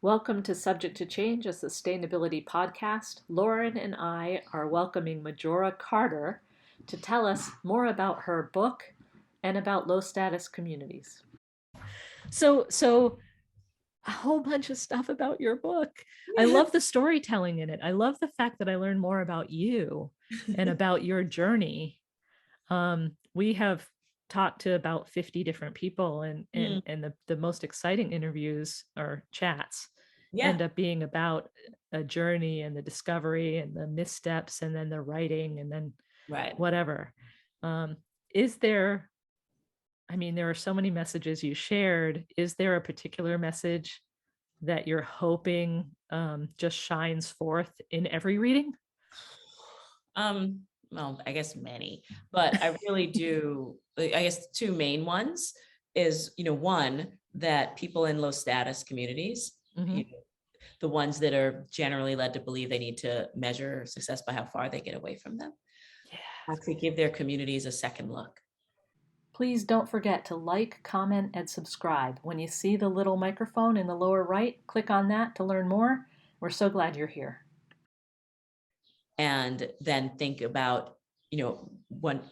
Welcome to Subject to Change, a sustainability podcast. Lauren and I are welcoming Majora Carter to tell us more about her book and about low status communities. So a whole bunch of stuff about your book. I love the storytelling in it. I love the fact that I learned more about you and about your journey. We have talked to about 50 different people, and the most exciting interviews or chats end up being about a journey and the discovery and the missteps and then the writing and then whatever. Is there, there are so many messages you shared. Is there a particular message that you're hoping just shines forth in every reading? Well, I guess many, but I really do. I guess two main ones is, one, that people in low status communities, the ones that are generally led to believe they need to measure success by how far they get away from them, actually give their communities a second look. Please don't forget to like, comment, and subscribe. When you see the little microphone in the lower right, click on that to learn more. We're so glad you're here. And then think about,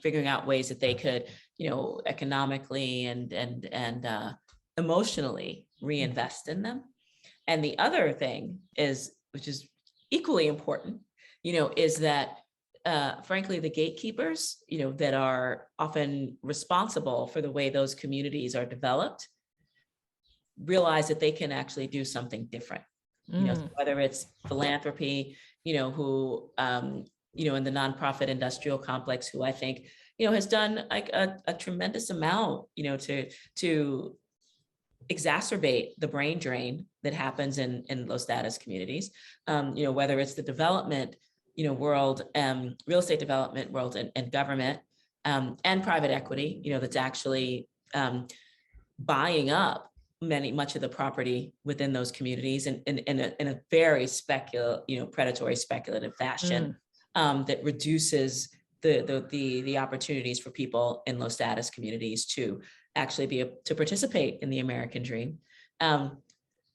figuring out ways that they could, economically and emotionally reinvest in them. And the other thing is, which is equally important, is that frankly, the gatekeepers, that are often responsible for the way those communities are developed, realize that they can actually do something different. Whether it's philanthropy, who, in the nonprofit industrial complex, who I think, has done like a tremendous amount, to exacerbate the brain drain that happens in low status communities. Whether it's the development, world, real estate development world and government, and private equity, that's actually buying up much of the property within those communities in a very predatory speculative fashion, that reduces the opportunities for people in low status communities to actually be able to participate in the American dream.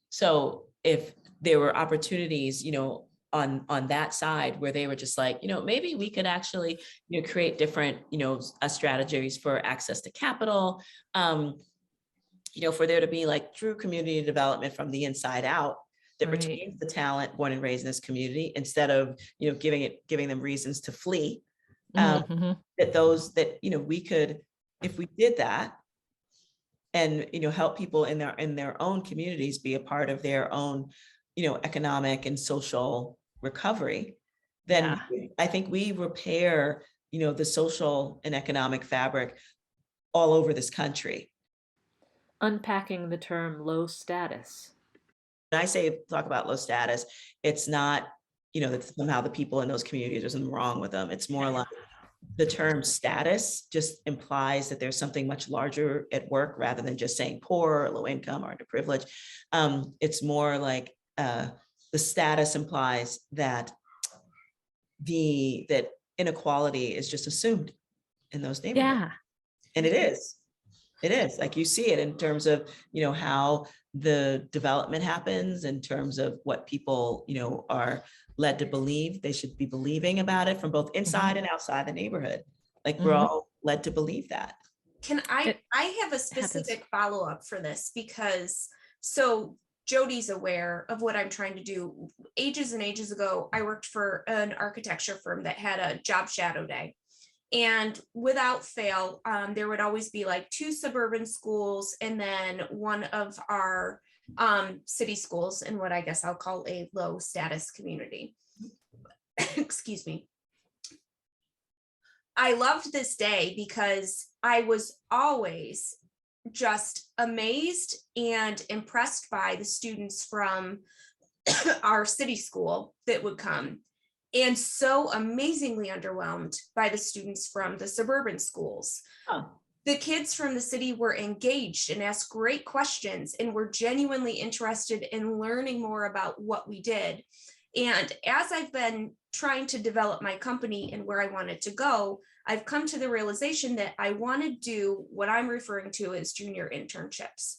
So if there were opportunities, on that side where they were just like, maybe we could actually, create different, strategies for access to capital, for there to be like true community development from the inside out that retains the talent born and raised in this community, instead of, giving them reasons to flee. That we could, if we did that, and help people in their own communities be a part of their own, economic and social recovery, then I think we repair, the social and economic fabric all over this country. Unpacking the term low status. When I talk about low status, it's not, that somehow the people in those communities, there's something wrong with them. It's more like the term status just implies that there's something much larger at work, rather than just saying poor or low income or underprivileged. It's more like the status implies that that inequality is just assumed in those neighborhoods. And it is. It is. Like, you see it in terms of, how the development happens, in terms of what people, are led to believe they should be believing about it from both inside and outside the neighborhood. Like, we're all led to believe that. I have a specific follow-up for this, because so Jody's aware of what I'm trying to do. Ages and ages ago, I worked for an architecture firm that had a job shadow day. And without fail, there would always be like 2 suburban schools and then one of our city schools in what I guess I'll call a low status community. Excuse me. I loved this day because I was always just amazed and impressed by the students from our city school that would come, and so amazingly underwhelmed by the students from the suburban schools. The kids from the city were engaged and asked great questions and were genuinely interested in learning more about what we did. And as I've been trying to develop my company and where I wanted to go, I've come to the realization that I want to do what I'm referring to as junior internships.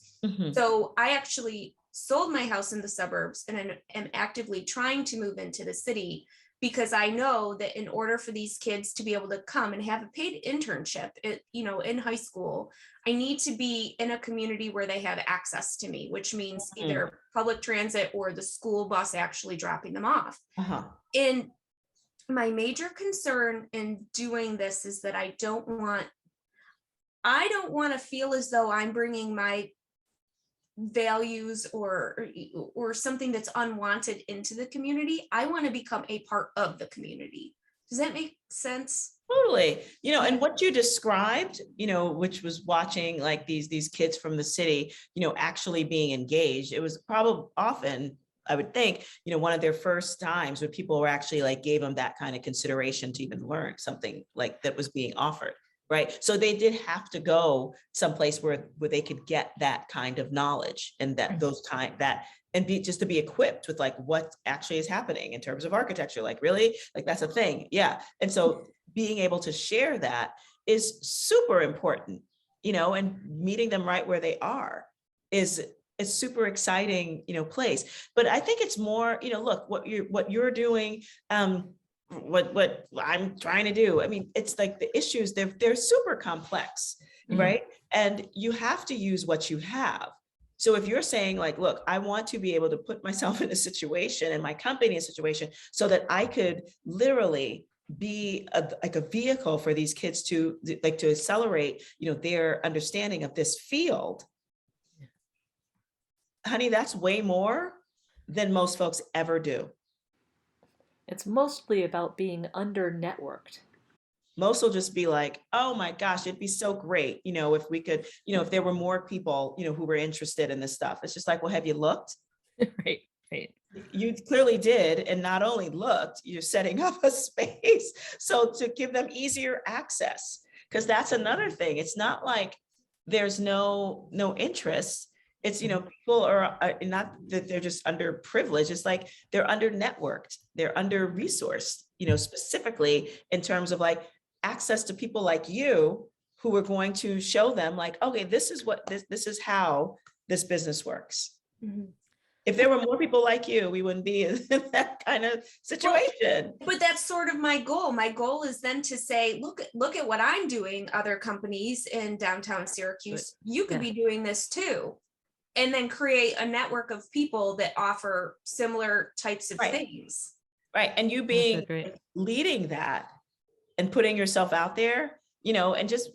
So I actually sold my house in the suburbs and am actively trying to move into the city, because I know that in order for these kids to be able to come and have a paid internship, in high school, I need to be in a community where they have access to me, which means either public transit or the school bus actually dropping them off. And my major concern in doing this is that I don't want to feel as though I'm bringing my values or something that's unwanted into the community. I want to become a part of the community. Does that make sense? Totally. And what you described, which was watching like these kids from the city, actually being engaged, it was probably often, I would think, one of their first times when people were actually like gave them that kind of consideration to even learn something like that was being offered. Right. So they did have to go someplace where they could get that kind of knowledge and just to be equipped with like what actually is happening in terms of architecture. Like, really, like that's a thing. Yeah. And so being able to share that is super important, and meeting them right where they are is a super exciting, place. But I think it's more, look, what you're doing, what I'm trying to do. I mean, it's like the issues, they're super complex, right? And you have to use what you have. So if you're saying like, look, I want to be able to put myself in a situation and my company in a situation so that I could literally be like a vehicle for these kids to accelerate, their understanding of this field. Honey, that's way more than most folks ever do. It's mostly about being under-networked. Most will just be like, oh my gosh, it'd be so great, if we could, if there were more people, who were interested in this stuff. It's just like, well, have you looked? Right. You clearly did. And not only looked, you're setting up a space. So to give them easier access, because that's another thing. It's not like there's no interest. It's, people are not that they're just underprivileged. It's like they're under networked, they're under resourced, specifically in terms of like access to people like you who are going to show them like, okay, this is how this business works. If there were more people like you, we wouldn't be in that kind of situation. But that's sort of my goal. My goal is then to say, look at what I'm doing, other companies in downtown Syracuse. You could be doing this too. And then create a network of people that offer similar types of things. Right. And you being leading that and putting yourself out there, and just,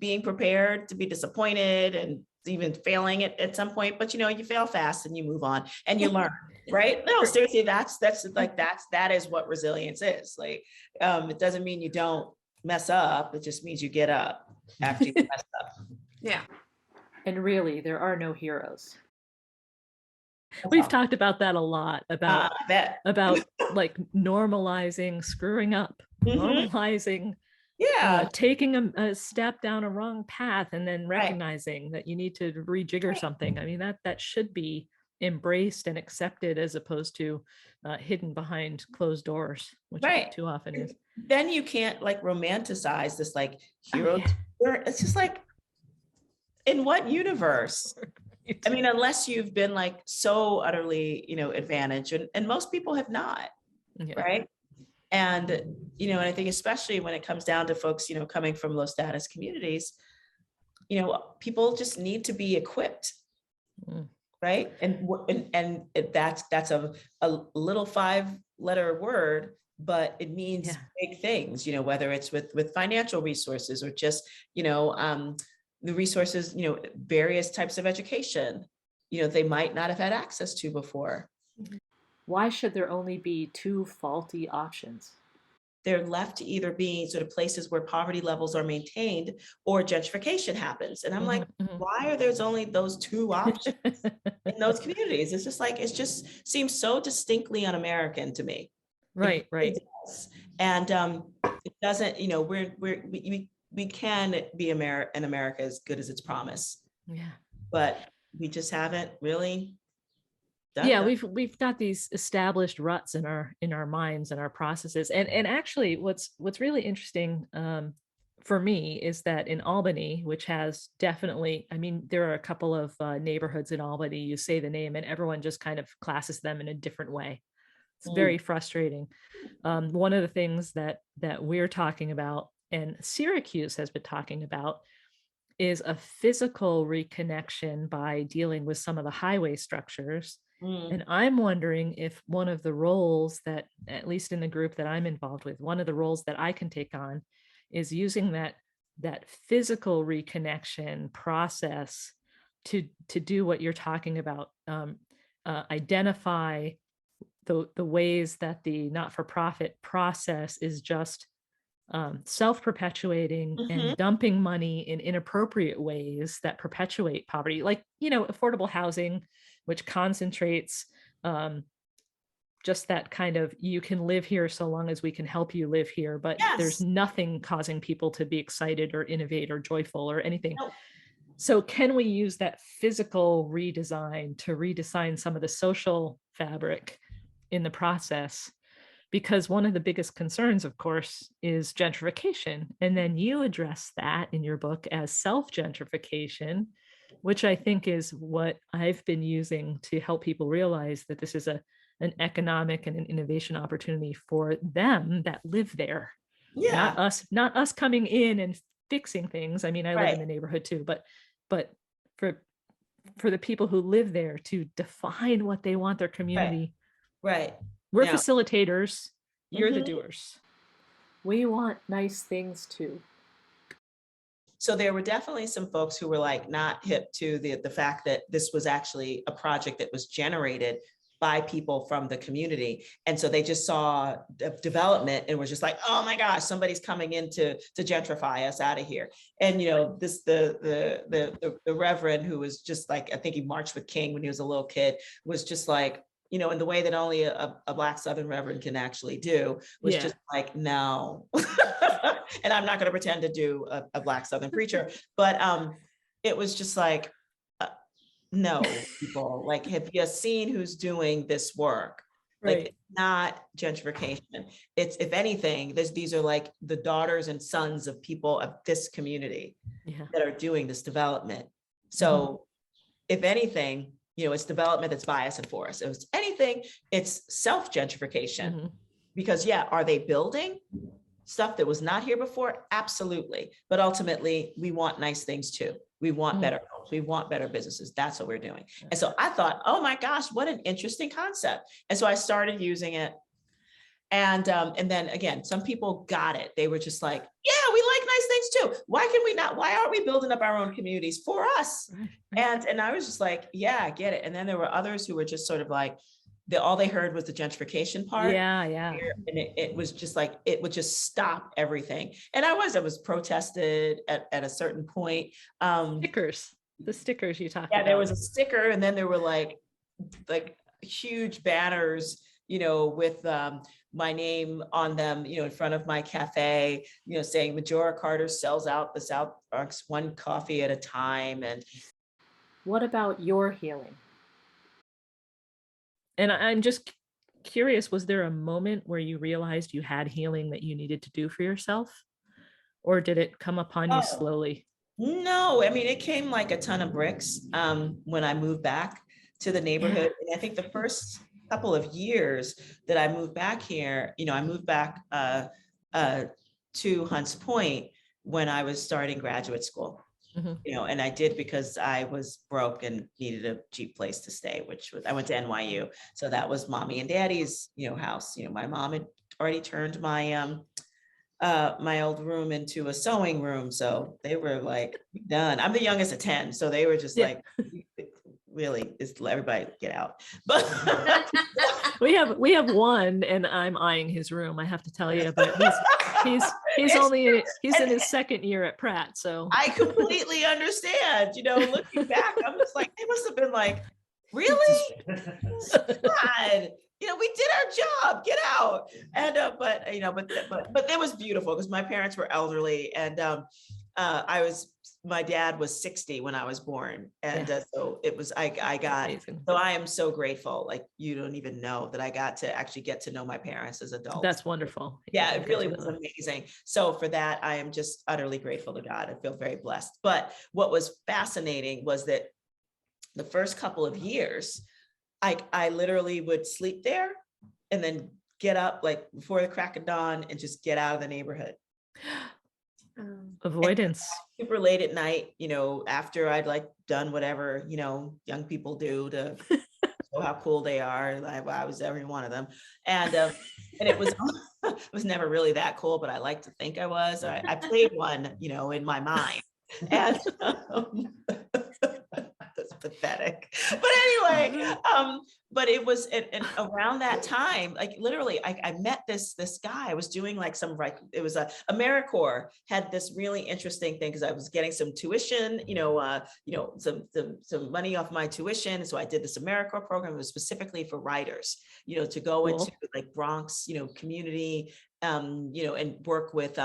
being prepared to be disappointed and even failing it at some point, but you fail fast and you move on and you learn, right? No, seriously, that is what resilience is. Like, it doesn't mean you don't mess up. It just means you get up after you mess up. Yeah. And really, there are no heroes. We've talked about that a lot, about like normalizing screwing up, normalizing taking a step down a wrong path and then recognizing that you need to rejigger something. I mean, that should be embraced and accepted as opposed to hidden behind closed doors, which too often is. Then you can't like romanticize this like hero. It's just like, in what universe? I mean, unless you've been like so utterly, advantaged, and most people have not, right? And, and I think especially when it comes down to folks, coming from low status communities, people just need to be equipped, right? And that's a little 5-letter word, but it means big things, whether it's with financial resources or just, the resources, various types of education, they might not have had access to before. Why should there only be 2 faulty options? They're left to either be sort of places where poverty levels are maintained or gentrification happens. And I'm like, why are there's only those 2 options in those communities? It's just like, it just seems so distinctly un-American to me. Right. And it doesn't, we can be an America as good as its promise. Yeah. But we just haven't really done that. We've got these established ruts in our minds and our processes. And actually what's really interesting for me is that in Albany, which has definitely, I mean, there are a couple of neighborhoods in Albany, you say the name and everyone just kind of classes them in a different way. It's very frustrating. One of the things that we're talking about and Syracuse has been talking about is a physical reconnection by dealing with some of the highway structures. And I'm wondering if one of the roles that, at least in the group that I'm involved with, one of the roles that I can take on is using that physical reconnection process to do what you're talking about. Identify the ways that the not-for-profit process is just self-perpetuating and dumping money in inappropriate ways that perpetuate poverty, like, affordable housing, which concentrates just that kind of, you can live here so long as we can help you live here, but there's nothing causing people to be excited or innovate or joyful or anything. Nope. So can we use that physical redesign to redesign some of the social fabric in the process? Because one of the biggest concerns, of course, is gentrification. And then you address that in your book as self-gentrification, which I think is what I've been using to help people realize that this is an economic and an innovation opportunity for them that live there. Yeah. Not us coming in and fixing things. I mean, I live in the neighborhood too, but for the people who live there to define what they want their community. Right. We're facilitators. You're the Mhm. doers. We want nice things too. So there were definitely some folks who were like not hip to the fact that this was actually a project that was generated by people from the community. And so they just saw development and were just like, oh my gosh, somebody's coming in to gentrify us out of here. And, this, the Reverend, who was just like, I think he marched with King when he was a little kid, was just like, in the way that only a Black Southern Reverend can actually do, was just like, no. And I'm not going to pretend to do a Black Southern preacher, but it was just like, no, people, like, have you seen who's doing this work? Like, it's not gentrification. It's, if anything, these are like the daughters and sons of people of this community that are doing this development. So if anything, it's development that's biased and for us. If it's anything, it's self-gentrification. Because are they building stuff that was not here before? Absolutely. But ultimately, we want nice things too. We want better homes. We want better businesses. That's what we're doing. And so I thought, oh my gosh, what an interesting concept. And so I started using it. And then again, some people got it. They were just like, yeah, we like nice things too. Why can we not? Why aren't we building up our own communities for us? And I was just like, yeah, I get it. And then there were others who were just sort of like, all they heard was the gentrification part. Yeah. And it was just like, it would just stop everything. And I was protested at a certain point. The stickers you talked about. Yeah, there was a sticker, and then there were like huge banners, with my name on them, in front of my cafe, saying Majora Carter sells out the South Bronx one coffee at a time. And what about your healing? And I'm just curious, was there a moment where you realized you had healing that you needed to do for yourself? Or did it come upon you slowly? No, I mean, it came like a ton of bricks when I moved back to the neighborhood. And I think the first couple of years that I moved back here, I moved back to Hunts Point when I was starting graduate school. And I did because I was broke and needed a cheap place to stay, which was, I went to NYU. So that was mommy and daddy's, house. My mom had already turned my my old room into a sewing room. So they were like, done. I'm the youngest of 10. So they were just like, really, is everybody get out. But we have one, and I'm eyeing his room, I have to tell you, but he's in his second year at Pratt. So I completely understand, looking back, I'm just like, they must have been like, really? God, we did our job, get out. And but it was beautiful because my parents were elderly, and my dad was 60 when I was born. And Yeah. so it was, I That's got, amazing. so I am so grateful. Like, you don't even know that I got to actually get to know my parents as adults. That's wonderful. Yeah, That's it really was amazing. So for that, I am just utterly grateful to God. I feel very blessed. But what was fascinating was that the first couple of years, I literally would sleep there and then get up like before the crack of dawn and just get out of the neighborhood. Avoidance. Super late at night, after I'd like done whatever, young people do to show how cool they are. I was every one of them. And it was it was never really that cool, but I like to think I was. I played one, in my mind. And that's pathetic. But anyway, but it was and around that time, like literally, I met this guy. I was doing like it was AmeriCorps had this really interesting thing because I was getting some tuition, some money off my tuition. So I did this AmeriCorps program. It was specifically for writers, to go into like Bronx, community, and work with,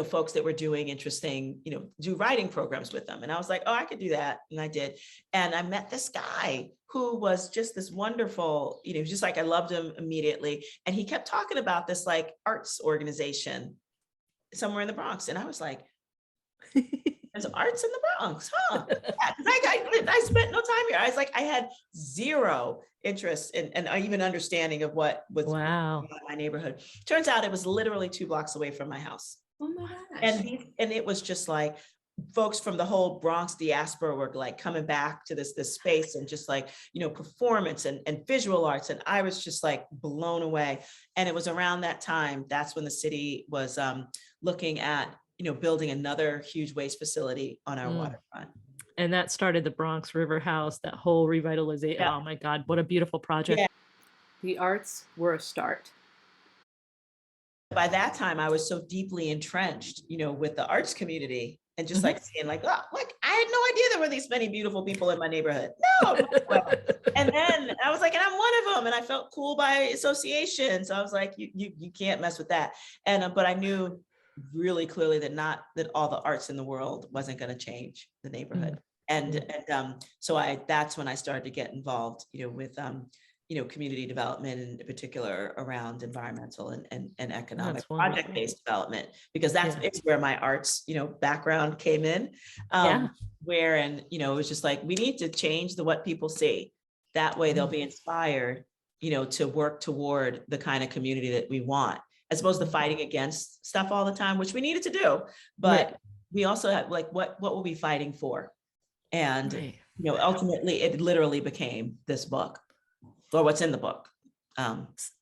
folks that were doing interesting, do writing programs with them. And I was like, oh, I could do that. And I did. And I met this guy who was just this wonderful, just like I loved him immediately. And he kept talking about this like arts organization somewhere in the Bronx. And I was like, there's arts in the Bronx, huh? Yeah, 'cause I spent no time here. I was like, I had zero interest and even understanding of what was Wow. in my neighborhood. Turns out it was literally 2 blocks away from my house. Oh my gosh. And it was just like folks from the whole Bronx diaspora were like coming back to this space and just like, performance and visual arts. And I was just like blown away. And it was around that time, that's when the city was looking at, building another huge waste facility on our waterfront. And that started the Bronx River House, that whole revitalization. Yeah. Oh my God, what a beautiful project. Yeah. The arts were a start. By that time, I was so deeply entrenched, with the arts community and just like seeing like, oh, like I had no idea there were these many beautiful people in my neighborhood. No. And then I was like, and I'm one of them. And I felt cool by association. So I was like, you can't mess with that. And, but I knew really clearly that all the arts in the world wasn't going to change the neighborhood. And so that's when I started to get involved, with, community development, in particular around environmental and economic project-based development, because it's where my arts, background came in, where, and, it was just like, we need to change what people see. That way they'll be inspired, to work toward the kind of community that we want, as opposed to fighting against stuff all the time, which we needed to do. But we also have like, what we'll be fighting for. And, ultimately it literally became this book, or what's in the book.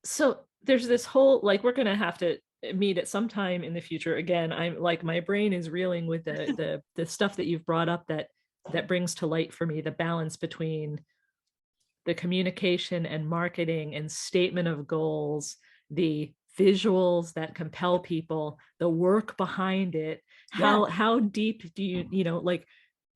So there's this whole, like, we're going to have to meet at some time in the future. Again, I'm like, my brain is reeling with the stuff that you've brought up that brings to light for me the balance between the communication and marketing and statement of goals, the visuals that compel people, the work behind it. How deep do you, like,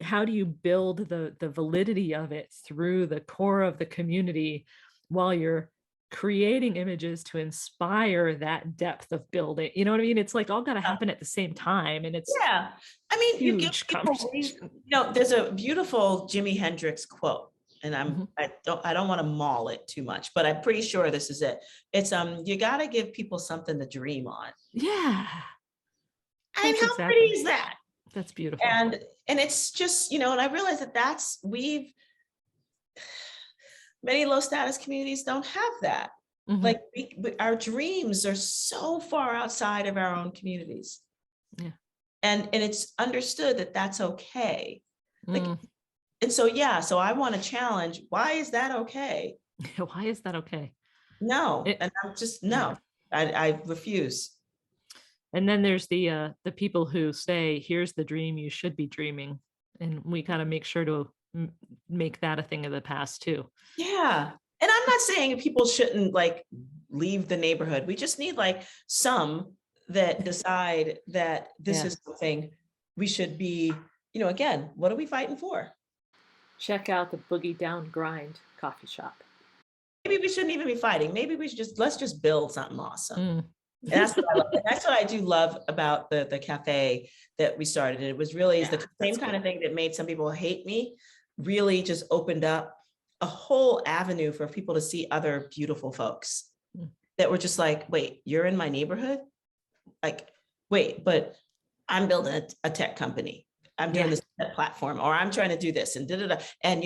how do you build the validity of it through the core of the community while you're creating images to inspire that depth of building? You know what I mean? It's like all got to happen at the same time. And it's I mean, huge you give people, there's a beautiful Jimi Hendrix quote, and I don't want to maul it too much, but I'm pretty sure this is it. It's you got to give people something to dream on. Yeah. I mean, how pretty is that? That's beautiful. And it's just, and I realize that many low status communities don't have that. Like our dreams are so far outside of our own communities. Yeah. And it's understood that that's okay. Like, and so, so I want to challenge, why is that okay? Why is that okay? No. And I'm just, no, I refuse. And then there's the people who say, here's the dream you should be dreaming. And we kind of make sure to make that a thing of the past too. Yeah. And I'm not saying people shouldn't like leave the neighborhood. We just need like some that decide that this is something we should be, again, what are we fighting for? Check out the Boogie Down Grind coffee shop. Maybe we shouldn't even be fighting. Maybe we should let's just build something awesome. And that's what I love. And that's what I do love about the cafe that we started. It was really is the same kind of thing that made some people hate me, really just opened up a whole avenue for people to see other beautiful folks that were just like, wait, you're in my neighborhood? Like, wait, but I'm building a tech company. I'm doing this platform, or I'm trying to do this and da-da-da. And,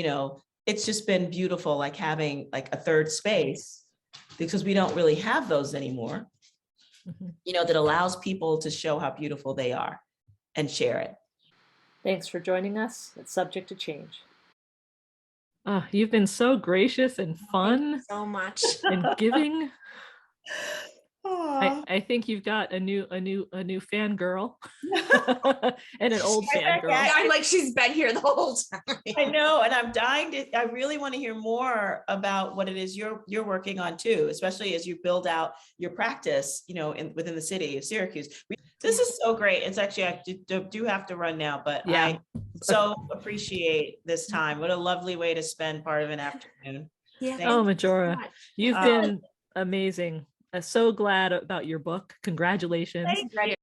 it's just been beautiful, like having like a third space, because we don't really have those anymore, that allows people to show how beautiful they are and share it. Thanks for joining us. It's subject to change. You've been so gracious and fun. So much. And giving. I think you've got a new fangirl and an old fangirl. I'm like, she's been here the whole time. I know, and I'm dying I really want to hear more about what it is you're working on too, especially as you build out your practice, within the city of Syracuse. This is so great. It's actually, I do have to run now, but I so appreciate this time. What a lovely way to spend part of an afternoon. Yeah. Majora, you've been amazing. So glad about your book. Congratulations. Thank you.